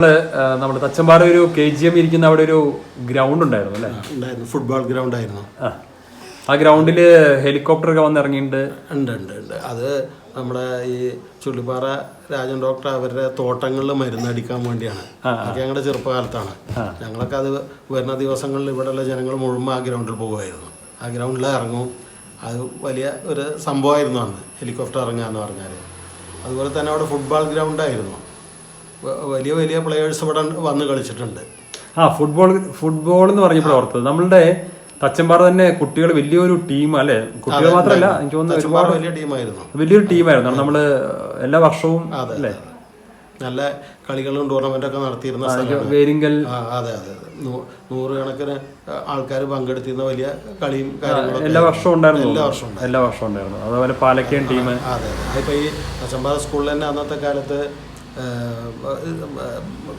നമ്മുടെ തച്ചമ്പാറ ഒരു KGM ഇരിക്കുന്ന അവിടെ ഒരു ഗ്രൗണ്ട് ഉണ്ടായിരുന്നു അല്ലേ? ഉണ്ടായിരുന്നു, ഫുട്ബോൾ ഗ്രൗണ്ട് ആയിരുന്നു. ആ ഗ്രൗണ്ടിൽ ഹെലികോപ്റ്റർ ഒക്കെ വന്ന് ഇറങ്ങിയിട്ടുണ്ട്. ഉണ്ട്. അത് നമ്മുടെ ഈ ചുള്ളിപ്പാറ രാജൻ ഡോക്ടർ അവരുടെ തോട്ടങ്ങളിൽ മരുന്നടിക്കാൻ വേണ്ടിയാണ്. അതൊക്കെ ഞങ്ങളുടെ ചെറുപ്പകാലത്താണ്. ഞങ്ങളൊക്കെ അത് വരുന്ന ദിവസങ്ങളിൽ ഇവിടെയുള്ള ജനങ്ങൾ മുഴുവൻ ആ ഗ്രൗണ്ടിൽ പോകുമായിരുന്നു. ആ ഗ്രൗണ്ടിൽ ഇറങ്ങും. അത് വലിയ ഒരു സംഭവമായിരുന്നു അന്ന് ഹെലികോപ്റ്റർ ഇറങ്ങുക എന്ന് പറഞ്ഞാൽ. അതുപോലെ തന്നെ അവിടെ ഫുട്ബോൾ ഗ്രൗണ്ടായിരുന്നു. വലിയ വലിയ പ്ലെയേഴ്സ് ഇവിടെ വന്ന് കളിച്ചിട്ടുണ്ട്. ഫുട്ബോൾ എന്ന് പറഞ്ഞപ്പോൾ ഓർത്തത് നമ്മളുടെ തച്ചമ്പാറ തന്നെ കുട്ടികൾ വലിയൊരു ടീം അല്ലെ? കുട്ടികൾ മാത്രമല്ല, എനിക്ക് തോന്നുന്നു വലിയൊരു ടീമായിരുന്നു. നമ്മള് എല്ലാ വർഷവും അല്ലേ നല്ല കളികളും ടൂർണമെന്റൊക്കെ നടത്തിയിരുന്ന വേരിങ്കൽ. അതെ, നൂറുകണക്കിന് ആൾക്കാർ പങ്കെടുത്തിരുന്ന വലിയ കളിയും കാര്യങ്ങളും എല്ലാ വർഷവും ഉണ്ടായിരുന്നു. അതുപോലെ പാലക്കയം ടീം. അതെ, അതിപ്പോ ഈ തച്ചമ്പാറ സ്കൂളിൽ തന്നെ അന്നത്തെ കാലത്ത്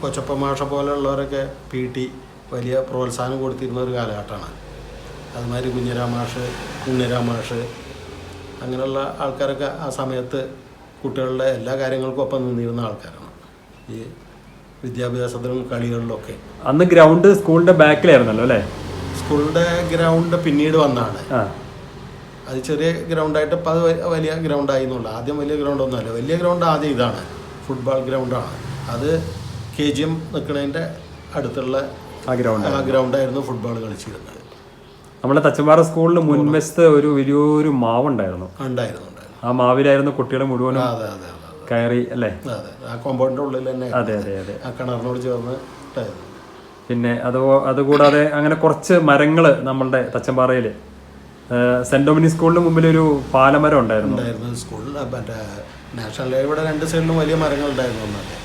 കൊച്ചപ്പ മാഷ പോലെയുള്ളവരൊക്കെ PT വലിയ പ്രോത്സാഹനം കൊടുത്തിരുന്ന ഒരു കാലഘട്ടമാണ്. അതുമാതിരി കുഞ്ഞിരാമാഷ്, ഉണ്ണിരാമാഷ്, അങ്ങനെയുള്ള ആൾക്കാരൊക്കെ ആ സമയത്ത് കുട്ടികളുടെ എല്ലാ കാര്യങ്ങൾക്കും ഒപ്പം നിന്നിരുന്ന ആൾക്കാരാണ്. ഈ വിദ്യാഭ്യാസത്തിലും കളികളിലൊക്കെ. അന്ന് ഗ്രൗണ്ട് സ്കൂളിന്റെ ബാക്കിലായിരുന്നല്ലോ അല്ലേ? സ്കൂളിന്റെ ഗ്രൗണ്ട് പിന്നീട് വന്നാണ്. അത് ചെറിയ ഗ്രൗണ്ടായിട്ട് ഇപ്പം അത് വലിയ ഗ്രൗണ്ടായി എന്നുള്ള. ആദ്യം വലിയ ഗ്രൗണ്ടൊന്നുമല്ല. വലിയ ഗ്രൗണ്ട് ആദ്യം ഇതാണ്, ഫുട്ബോൾ ഗ്രൗണ്ടാണ്. അത് KGM നിൽക്കുന്നതിൻ്റെ അടുത്തുള്ള ആ ഗ്രൗണ്ടായിരുന്നു ഫുട്ബോൾ കളിച്ചിരുന്നത്. നമ്മുടെ തച്ചമ്പാറ സ്കൂളിൽ മുൻവശത്ത് ഒരു വലിയൊരു മാവുണ്ടായിരുന്നു. ആ മാവിലായിരുന്നു കുട്ടികളെ മുഴുവനും കയറി അല്ലേ? ആ കോമ്പൗണ്ടിന്റെ ഉള്ളിൽ തന്നെ. അതെ, ആ കിണറിനോട് ചേർന്ന്. പിന്നെ അതുകൂടാതെ അങ്ങനെ കുറച്ച് മരങ്ങള് നമ്മളുടെ തച്ചമ്പാറയില് സെന്റ് ഡൊമിനിക് സ്കൂളിന് മുമ്പിൽ ഒരു പാലമരം ഉണ്ടായിരുന്നു. സ്കൂളിൽ മറ്റേ നാഷണൽ ഹൈവേയുടെ രണ്ട് സൈഡിലും വലിയ മരങ്ങൾ ഉണ്ടായിരുന്നു. ഒന്നല്ലേ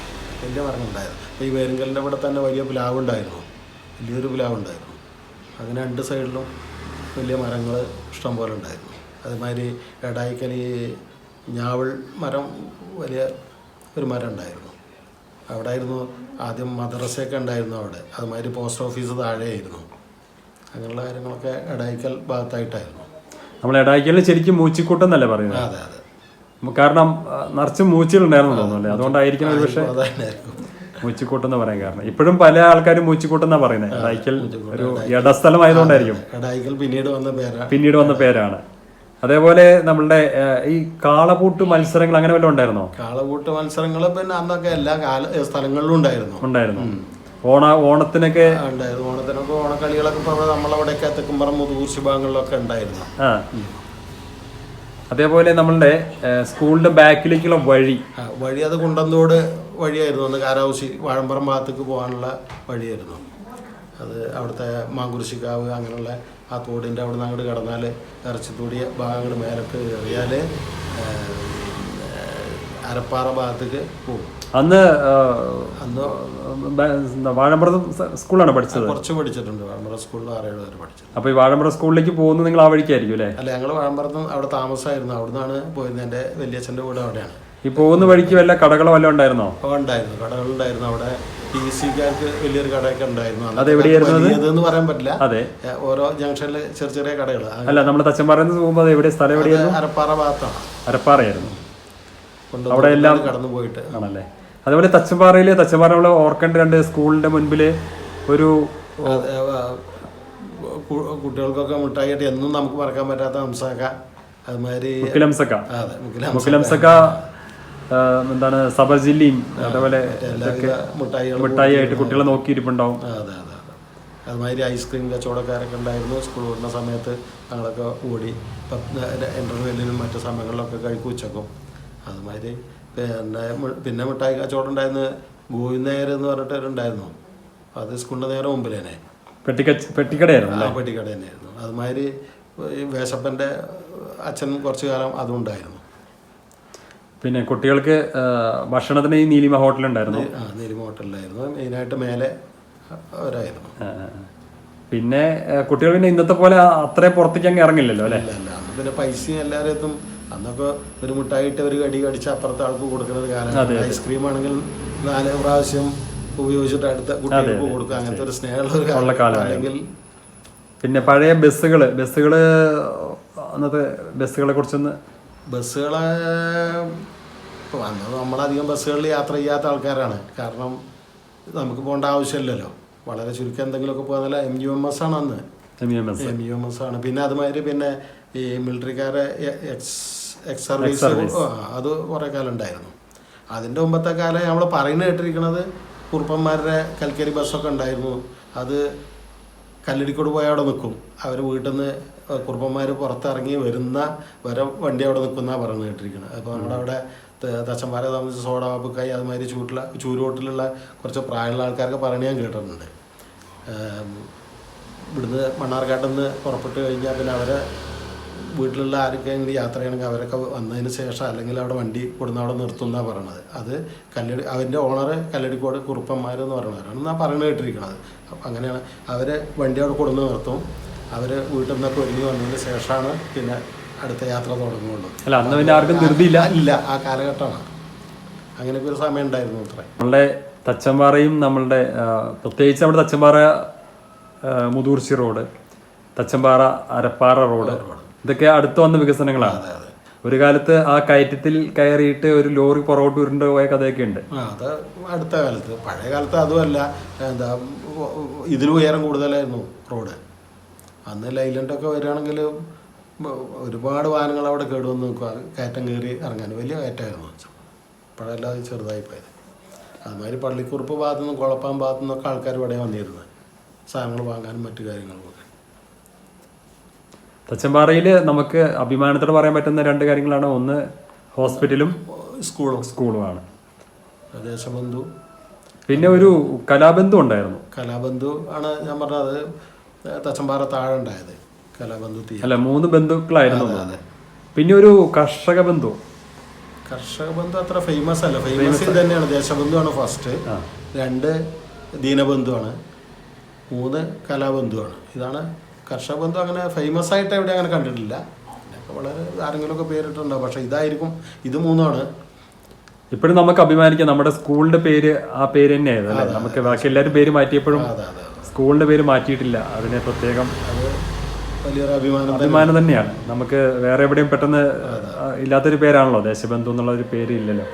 വലിയ മരങ്ങൾ ഉണ്ടായിരുന്നു. ഈ വേരുങ്കലിൻ്റെ ഇവിടെ തന്നെ വലിയൊരു പ്ലാവ് ഉണ്ടായിരുന്നു. അങ്ങനെ രണ്ട് സൈഡിലും വലിയ മരങ്ങൾ ഇഷ്ടംപോലെ ഉണ്ടായിരുന്നു. അതുമാതിരി എടായിക്കൽ ഈ ഞാവൽ മരം വലിയ ഒരു മരം ഉണ്ടായിരുന്നു. അവിടെ ആയിരുന്നു ആദ്യം മദ്രസയൊക്കെ ഉണ്ടായിരുന്നു അവിടെ. അതുമാതിരി പോസ്റ്റ് ഓഫീസ് താഴെയായിരുന്നു. അങ്ങനെയുള്ള കാര്യങ്ങളൊക്കെ എടായിക്കൽ ഭാഗത്തായിട്ടായിരുന്നു. നമ്മൾ എടായിക്കലിൽ ശരിക്കും മൂച്ചിക്കൂട്ടം എന്നല്ലേ പറയുന്നത്? അതെ. കാരണം നിറച്ചും മൂച്ചികളുണ്ടായിരുന്നു തോന്നുന്നു. അതുകൊണ്ടായിരിക്കും ഒരു പക്ഷേ മൂച്ചിക്കൂട്ടം എന്ന് പറയാൻ കാരണം. ഇപ്പോഴും പല ആൾക്കാരും മൂച്ചിക്കൂട്ടം എന്നാ പറയുന്നത്. എടായിക്കൽ ഒരു ഇടസ്ഥലമായതുകൊണ്ടായിരിക്കും പിന്നീട് വന്ന പേരാണ്. അതേപോലെ നമ്മളുടെ ഈ കാളപൂട്ട് മത്സരങ്ങൾ അങ്ങനെ വല്ലതും ഉണ്ടായിരുന്നോ? കാളപൂട്ട് മത്സരങ്ങൾ പിന്നെ അന്നൊക്കെ എല്ലാ സ്ഥലങ്ങളിലും ഉണ്ടായിരുന്നു. ഓണത്തിനൊക്കെ ഉണ്ടായിരുന്നു. ഓണത്തിനൊക്കെ ഓണക്കളികളൊക്കെ ഇപ്പോൾ നമ്മളവിടെയൊക്കെ തെക്കുംപുറം മുതൂർശി ഭാഗങ്ങളിലൊക്കെ ഉണ്ടായിരുന്നു. അതേപോലെ നമ്മളുടെ സ്കൂളിന്റെ ബാക്കിലേക്കുള്ള വഴി അത് കുണ്ടന്തോട് വഴിയായിരുന്നു. അന്ന് കാരാവശി വാഴമ്പുറം ഭാഗത്തേക്ക് പോകാനുള്ള വഴിയായിരുന്നു അത്. അവിടുത്തെ മാങ്കുരിശിക്കാവ് അങ്ങനെയുള്ള ആ തോടിൻ്റെ അവിടെ നിന്ന് അങ്ങോട്ട് കടന്നാൽ ഇറച്ചിത്തൂടിയ ഭാഗങ്ങൾ മേലക്ക് കയറിയാൽ അരപ്പാറ ഭാഗത്തേക്ക് പോകും. അന്ന് വാഴമ്പുറം സ്കൂളാണ് പഠിച്ചത്. കുറച്ച് പഠിച്ചിട്ടുണ്ട്. വാഴമ്പുറം സ്കൂളിൽ 6-7 വരെ പഠിച്ചത്. അപ്പോൾ ഈ വാഴമ്പുറം സ്കൂളിലേക്ക് പോകുന്നത് നിങ്ങൾ ആ വഴിക്കായിരിക്കും അല്ലേ? അല്ല, ഞങ്ങൾ വാഴമ്പുറത്ത് അവിടെ താമസമായിരുന്നു. അവിടെ നിന്നാണ് പോയിരുന്നത്. എൻ്റെ വലിയച്ഛൻ്റെ വീട് അവിടെയാണ്. ഈ പോകുന്ന വഴിക്ക് വല്ല കടകളോ വല്ലതും ഉണ്ടായിരുന്നോ? ഉണ്ടായിരുന്നു, കടകളുണ്ടായിരുന്നു. അവിടെ PVC-കാർക്ക് വലിയൊരു കടയൊക്കെ ഉണ്ടായിരുന്നു. അതെവിടെയായിരുന്നു പറയാൻ പറ്റില്ല. അതെ, ഓരോ ജംഗ്ഷനിൽ ചെറിയ കടകൾ. അല്ല, നമ്മൾ തച്ചമ്പാറയിൽ നിന്ന് പോകുമ്പോൾ എവിടെ സ്ഥലം എവിടെയായിരുന്നു? അരപ്പാറ ഭാഗത്താണ്. അരപ്പാറയായിരുന്നു. അവിടെ എല്ലാം കടന്നു പോയിട്ട് ആണല്ലേ. അതേപോലെ തച്ചമ്പാറ നമ്മൾ ഓർക്കേണ്ട രണ്ട് സ്കൂളിന്റെ മുൻപില് ഒരു കുട്ടികൾക്കൊക്കെ മിഠായിട്ട് എന്നും നമുക്ക് മറക്കാൻ പറ്റാത്ത ഹംസക്ക, അതുമാതിരി മുക്കിലംസക്ക, എന്താണ് സബർ ജില്ലയും, അതേപോലെ മിഠായി ആയിട്ട് കുട്ടികളെ നോക്കിയിരിപ്പുണ്ടാവും. അതെ. അതുമാതിരി ഐസ്ക്രീം കച്ചവടക്കാരൊക്കെ ഉണ്ടായിരുന്നു. സ്കൂൾ വിടുന്ന സമയത്ത് ഞങ്ങളൊക്കെ ഓടി ഇന്റർവെല്ലിനും മറ്റു സമയങ്ങളിലൊക്കെ കഴിക്കും ഉച്ചക്കും. അതുമാതിരി പിന്നെ മിഠായി കച്ചവടം ഉണ്ടായിരുന്നു. ഗോവിന്ദനേർ എന്ന് പറഞ്ഞിട്ടവരുണ്ടായിരുന്നു. അത് സ്കൂളിൻ്റെ നേരെ മുമ്പിൽ തന്നെ പെട്ടിക്കടയായിരുന്നു. പെട്ടിക്കട തന്നെയായിരുന്നു. അതുമാതിരി വേശപ്പൻ്റെ അച്ഛൻ കുറച്ചു കാലം അതും ഉണ്ടായിരുന്നു. പിന്നെ കുട്ടികൾക്ക് ഭക്ഷണത്തിന് ഈ നീലിമ ഹോട്ടലുണ്ടായിരുന്നു. നീലിമ ഹോട്ടലിലായിരുന്നു മെയിനായിട്ട്. മേലെ അവരായിരുന്നു. പിന്നെ കുട്ടികൾ പിന്നെ ഇന്നത്തെ പോലെ അത്രയും പുറത്തേക്ക് അങ്ങ് ഇറങ്ങില്ലല്ലോ അല്ലേ? അല്ല, അന്ന് പിന്നെ പൈസയും എല്ലാവരും അന്നൊക്കെ ഒരു മിഠായിട്ട് ഒരു കടി കടിച്ച് അപ്പുറത്തെ ആൾക്ക് കൊടുക്കുന്നത് കാലം. ഐസ്ക്രീം ആണെങ്കിൽ 4 പ്രാവശ്യം ഉപയോഗിച്ചിട്ട് അടുത്ത കുട്ടികൾക്ക് കൊടുക്കുക. അങ്ങനത്തെ ഒരു സ്നേഹമുള്ള കാലം. പിന്നെ പഴയ ബസ്സുകളെ അന്നത്തെ ബസ്സുകളെ കുറിച്ചൊന്ന്. ഇപ്പോൾ വന്നത് നമ്മളധികം ബസ്സുകളിൽ യാത്ര ചെയ്യാത്ത ആൾക്കാരാണ്. കാരണം നമുക്ക് പോകേണ്ട ആവശ്യമില്ലല്ലോ. വളരെ ചുരുക്കം എന്തെങ്കിലുമൊക്കെ പോകുന്നില്ല. MUMS ആണ് അന്ന്. MUMS ആണ്. പിന്നെ അതുമാതിരി പിന്നെ ഈ മിലിറ്ററിക്കാരെ എക്സ് സർവീസ് അത് കുറേ കാലം ഉണ്ടായിരുന്നു. അതിൻ്റെ മുമ്പത്തെ കാലം നമ്മൾ പറയുന്നത് കേട്ടിരിക്കുന്നത് കുറുപ്പന്മാരുടെ കൽക്കരി ബസ്സൊക്കെ ഉണ്ടായിരുന്നു. അത് കല്ലടിക്കോട് പോയി അവിടെ നിൽക്കും. അവർ വീട്ടിൽ നിന്ന് കുറുപ്പന്മാർ പുറത്തിറങ്ങി വരുന്ന വരെ വണ്ടി അവിടെ നിൽക്കുന്നതാണ് പറയുന്നത് കേട്ടിരിക്കുന്നത്. അപ്പോൾ നമ്മുടെ അവിടെ തച്ചമ്പാറയെ സംബന്ധിച്ച് സോഡ ബാബുക്കായി അതുമാതിരി ചൂരോട്ടിലുള്ള കുറച്ച് പ്രായമുള്ള ആൾക്കാർക്ക് പറഞ്ഞ് ഞാൻ കേട്ടിട്ടുണ്ട്. ഇവിടുന്ന് മണ്ണാർക്കാട്ടിൽ നിന്ന് പുറപ്പെട്ട് കഴിഞ്ഞാൽ പിന്നെ അവരെ വീട്ടിലുള്ള ആരൊക്കെയെങ്കിലും യാത്ര ചെയ്യണമെങ്കിൽ അവരൊക്കെ വന്നതിന് ശേഷം അല്ലെങ്കിൽ അവിടെ വണ്ടി കൊടുന്ന് അവിടെ നിർത്തുന്നതാണ് പറയണത്. അത് അതിൻ്റെ ഓണർ കല്ലടിക്കോട് കുറുപ്പന്മാരെന്ന് പറയുന്നവരാണ് എന്നാണ് പറയുന്നത് കേട്ടിരിക്കുന്നത്. അപ്പം അങ്ങനെയാണ് അവർ വണ്ടി അവിടെ കൊടുന്ന് നിർത്തും. അവർ വീട്ടിൽ നിന്നൊക്കെ ഒരുങ്ങി വന്നതിന് ശേഷമാണ് പിന്നെ അടുത്ത യാത്ര തുടങ്ങുള്ളൂ. അല്ല, അന്ന് പിന്നെ ആർക്കും ധൃതിയില്ല. ഇല്ല, ആ കാലഘട്ടമാണ്. അങ്ങനെയൊക്കെ ഒരു സമയം ഉണ്ടായിരുന്നു. അത്ര നമ്മളുടെ തച്ചമ്പാറയും നമ്മളുടെ പ്രത്യേകിച്ച് നമ്മുടെ തച്ചമ്പാറ മുതൂർച്ചി റോഡ്, തച്ചമ്പാറ അരപ്പാറ റോഡ്, ഇതൊക്കെ അടുത്ത് വന്ന വികസനങ്ങളാണ്. ഒരു കാലത്ത് ആ കയറ്റത്തിൽ കയറിയിട്ട് ഒരു ലോറി പുറകോട്ട് ഉരുണ്ട് പോയ കഥയൊക്കെ ഉണ്ട്. അത് അടുത്ത കാലത്ത്. പഴയ കാലത്ത് അതുമല്ല, എന്താ ഇതിലും ഉയരം കൂടുതലായിരുന്നു റോഡ്. അന്ന് ലൈലൻഡൊക്കെ വരികയാണെങ്കിൽ ഒരുപാട് വാഹനങ്ങൾ അവിടെ കേടുവന്ന് നിൽക്കുക. കയറ്റം കയറി ഇറങ്ങാൻ വലിയ കയറ്റമായിരുന്നു. ഇപ്പോഴല്ലാതെ ചെറുതായി പോയത്. അതുമാതിരി പള്ളിക്കുറുപ്പ് ഭാഗത്തു നിന്നും കുളപ്പാൻ ഭാഗത്തു നിന്നൊക്കെ ആൾക്കാർ ഇവിടെ വന്നിരുന്നത് സാധനങ്ങൾ വാങ്ങാനും മറ്റു കാര്യങ്ങൾക്കൊക്കെ. തച്ചമ്പാറയിൽ നമുക്ക് അഭിമാനത്തോടെ പറയാൻ പറ്റുന്ന 2 കാര്യങ്ങളാണ്. ഒന്ന് ഹോസ്പിറ്റലും സ്കൂളുമാണ്. ദേശബന്ധു, പിന്നെ ഒരു കലാബന്ധു ഉണ്ടായിരുന്നു. കലാബന്ധു ആണ് ഞാൻ പറഞ്ഞത്. തച്ചമ്പാറ താഴെ ഉണ്ടായത് കലാബന്ധു. അല്ല, 3 ബന്ധുക്കളായിരുന്നു. പിന്നെ ഒരു കർഷക ബന്ധു. കർഷക ബന്ധു അത്ര ഫേമസ് അല്ല. ഫേമസ് ഇത് തന്നെയാണ്. ദേശബന്ധു ആണ് ഫസ്റ്റ്, 2 ദീനബന്ധുവാണ്, 3 കലാബന്ധുവാണ്. ഇതാണ് കർഷക ബന്ധു. അങ്ങനെ ഫേമസ് ആയിട്ട് എവിടെ അങ്ങനെ കണ്ടിട്ടില്ല. വളരെ ആരെങ്കിലുമൊക്കെ പേരിട്ടുണ്ടാവും. പക്ഷെ ഇതായിരിക്കും, ഇത് 3ആണ്. ഇപ്പോഴും നമുക്ക് അഭിമാനിക്കാം. നമ്മുടെ സ്കൂളിന്റെ പേര് ആ പേര് തന്നെയായിരുന്നു അല്ലേ? നമുക്ക് ബാക്കി എല്ലാവരും പേര് മാറ്റിയപ്പോഴും സ്കൂളിന്റെ പേര് മാറ്റിയിട്ടില്ല. അതിനെ പ്രത്യേകം വലിയൊരു അഭിമാനം തന്നെയാണ്. നമുക്ക് വേറെ എവിടെയും പെട്ടെന്ന് ഇല്ലാത്തൊരു പേരാണല്ലോ ദേശബന്ധു എന്നുള്ള ഒരു പേര് ഇല്ലല്ലോ.